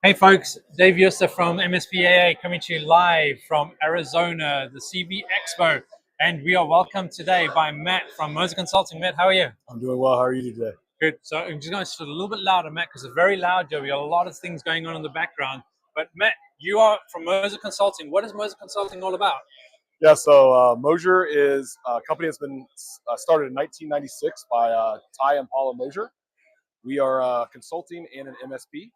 Hey folks, Dave Yosta from MSP coming to you live from Arizona, the CB Expo. And we are welcomed today by Matt from Moser Consulting. Matt, how are you? I'm doing well. How are you today? Good. So I'm just going to speak a little bit louder, Matt, because it's very loud here. We got a lot of things going on in the background. But Matt, you are from Moser Consulting. What is Moser Consulting all about? Yeah, so Moser is a company that's been started in 1996 by Ty and Paula Moser. We are consulting and an MSP.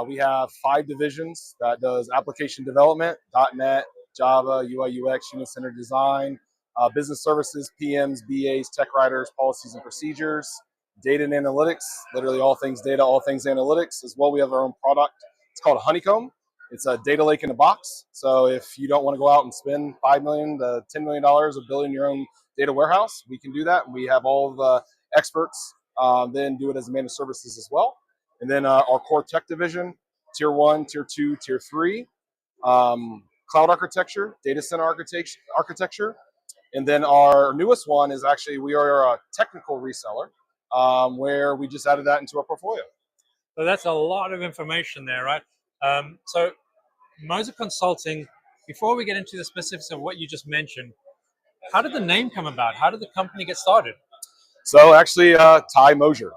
We have 5 divisions that does application development, .NET, Java, UI, UX, unit-centered design, business services, PMs, BAs, tech writers, policies and procedures, data and analytics, literally all things data, all things analytics. As well, we have our own product. It's called Honeycomb. It's a data lake in a box. So if you don't want to go out and spend $5 million to $10 million of building your own data warehouse, we can do that. We have all the experts then do it as managed services as well. And then our core tech division, tier 1, tier 2, tier 3, cloud architecture, data center architecture. And then our newest one is actually we are a technical reseller where we just added that into our portfolio. So that's a lot of information there, right? So Moser Consulting, before we get into the specifics of what you just mentioned, how did the name come about? How did the company get started? So actually, Ty Moser.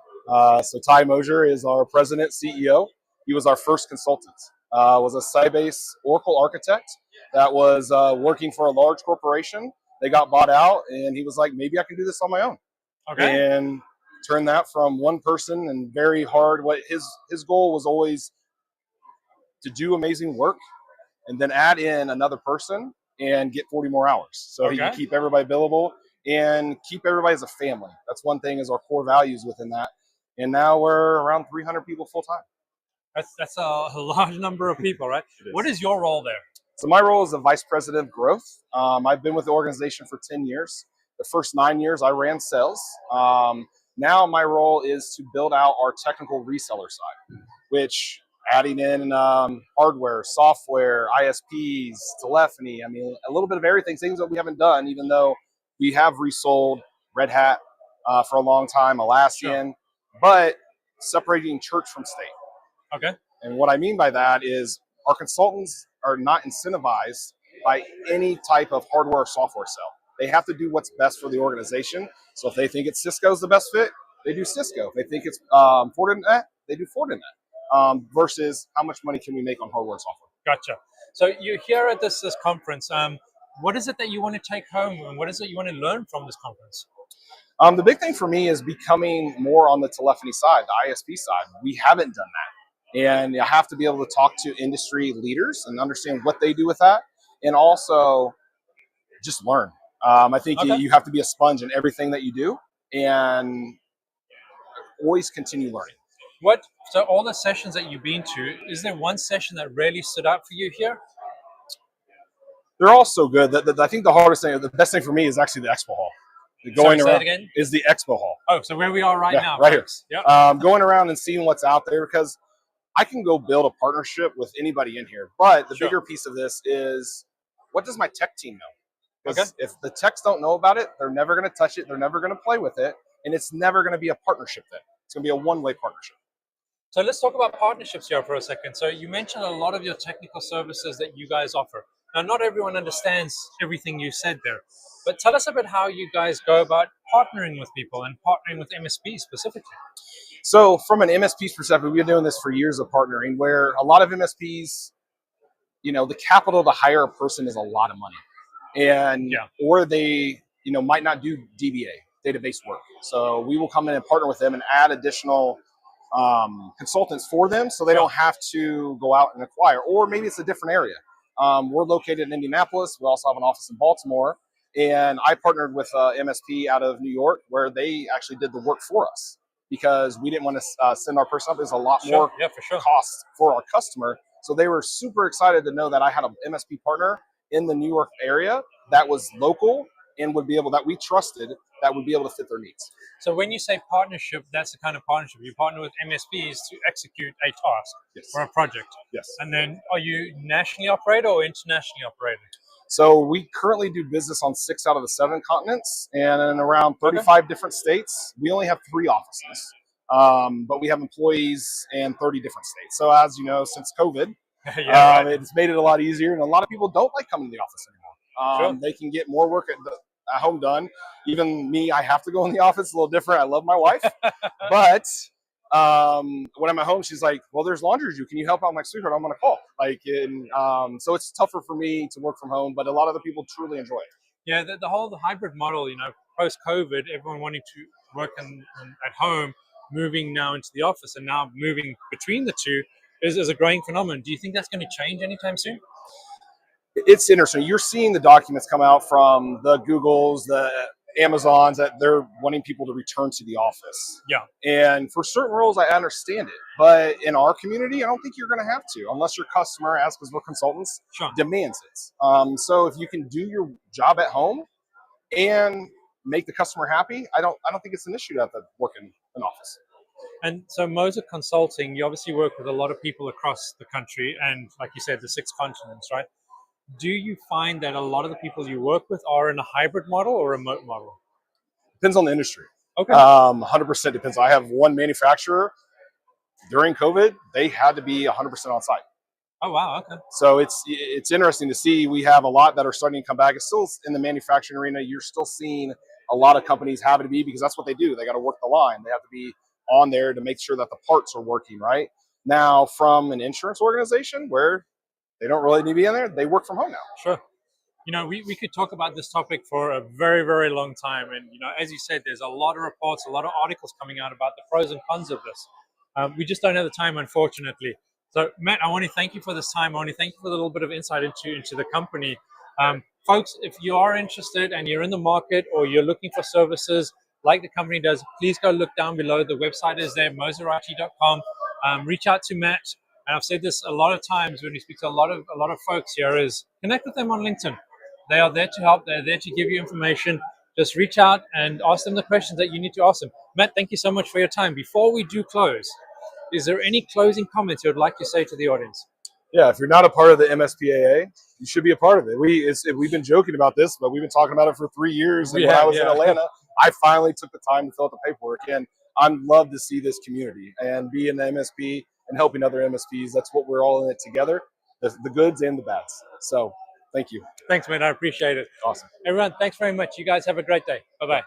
So Ty Moser is our president, CEO. He was our first consultant. Was a Sybase Oracle architect that was working for a large corporation. They got bought out, and he was like, maybe I can do this on my own. Okay. And turned that from one person and very hard. What his goal was always to do amazing work and then add in another person and get 40 more hours. So he can keep everybody billable and keep everybody as a family. That's one thing is our core values within that. And now we're around 300 people full time. That's a large number of people, right? What is your role there? So my role is a vice president of growth. I've been with the organization for 10 years. The first 9 years I ran sales. Now my role is to build out our technical reseller side, which adding in hardware, software, ISPs, telephony. I mean, a little bit of everything, things that we haven't done, even though we have resold Red Hat for a long time, Atlassian, but separating church from state. Okay. And what I mean by that is our consultants are not incentivized by any type of hardware or software sale. They have to do what's best for the organization. So if they think it's Cisco's the best fit, they do Cisco. If they think it's Fortinet, they do Fortinet. Versus how much money can we make on hardware and software. Gotcha. So you're here at this conference. What is it that you want to take home, and what is it you want to learn from this conference? The big thing for me is becoming more on the telephony side, the ISP side. We haven't done that. And you have to be able to talk to industry leaders and understand what they do with that, and also just learn. I think you have to be a sponge in everything that you do and always continue learning. So all the sessions that you've been to, is there one session that really stood out for you here? They're all so good. I think the hardest thing, the best thing for me is actually the expo hall. Sorry, say it again? Is the expo hall. Oh, so where we are right now. Right here. Yep. Going around and seeing what's out there, because I can go build a partnership with anybody in here. But the bigger piece of this is, what does my tech team know? Because if the techs don't know about it, they're never going to touch it. They're never going to play with it. And it's never going to be a partnership then. It's going to be a one-way partnership. So let's talk about partnerships here for a second. So you mentioned a lot of your technical services that you guys offer. Now, not everyone understands everything you said there. But tell us about how you guys go about partnering with people and partnering with MSP specifically. So from an MSP's perspective, we've been doing this for years of partnering, where a lot of MSPs, the capital to hire a person is a lot of money. And or they, might not do DBA, database work. So we will come in and partner with them and add additional consultants for them, so they don't have to go out and acquire. Or maybe it's a different area. We're located in Indianapolis. We also have an office in Baltimore. And I partnered with MSP out of New York, where they actually did the work for us. because we didn't want to send our person up. There's a lot Sure. more Yeah, for sure. cost for our customer. So they were super excited to know that I had an MSP partner in the New York area that was local and would be able, that we trusted, that would be able to fit their needs. So when you say partnership, that's the kind of partnership. You partner with MSPs to execute a task Yes. or a project. Yes. And then are you nationally operated or internationally operated? So we currently do business on 6 out of the 7 continents and in around 35 different states. We only have 3 offices, but we have employees in 30 different states. So as you know, since COVID, Yeah, right. it's made it a lot easier, and a lot of people don't like coming to the office anymore. Sure. They can get more work at home done. Even me, I have to go in the office. A little different. I love my wife, but when I'm at home, she's like, "Well, there's laundry to do. Can you help out?" I'm like, "Sweetheart, I'm gonna call." So it's tougher for me to work from home, but a lot of the people truly enjoy it. Yeah, the whole hybrid model, post COVID, everyone wanting to work at home, moving now into the office, and now moving between the two is a growing phenomenon. Do you think that's going to change anytime soon? It's interesting. You're seeing the documents come out from the Googles, the Amazons, that they're wanting people to return to the office. Yeah. And for certain roles, I understand it. But in our community, I don't think you're going to have to, unless your customer, as because we're consultants, Sure. demands it. So if you can do your job at home and make the customer happy, I don't think it's an issue to have to work in an office. And so Moser Consulting, you obviously work with a lot of people across the country and, like you said, the 6 continents, right? Do you find that a lot of the people you work with are in a hybrid model or remote model? Depends on the industry. Okay. 100% depends. I have one manufacturer during COVID, they had to be 100% on site. Oh, wow. Okay. So it's interesting to see. We have a lot that are starting to come back. It's still in the manufacturing arena. You're still seeing a lot of companies having to be, because that's what they do. They got to work the line. They have to be on there to make sure that the parts are working right. Now, from an insurance organization where they don't really need to be in there, they work from home now. Sure. We could talk about this topic for a very, very long time. And, as you said, there's a lot of reports, a lot of articles coming out about the pros and cons of this. We just don't have the time, unfortunately. So, Matt, I want to thank you for this time. I want to thank you for a little bit of insight into the company. Folks, if you are interested and you're in the market or you're looking for services like the company does, please go look down below. The website is there, moserit.com. Reach out to Matt. And I've said this a lot of times when we speak to a lot of folks here, is connect with them on LinkedIn. They are there to help. They're there to give you information. Just reach out and ask them the questions that you need to ask them. Matt, thank you so much for your time. Before we do close, is there any closing comments you would like to say to the audience? Yeah, if you're not a part of the MSPAA, you should be a part of it. We've been joking about this, but we've been talking about it for 3 years. And when I was in Atlanta, I finally took the time to fill out the paperwork. And I'd love to see this community and be in the MSP and helping other MSPs. That's what we're all in it together, the goods and the bads. So thank you. Thanks, man. I appreciate it. Awesome. Everyone, thanks very much. You guys have a great day. Bye-bye.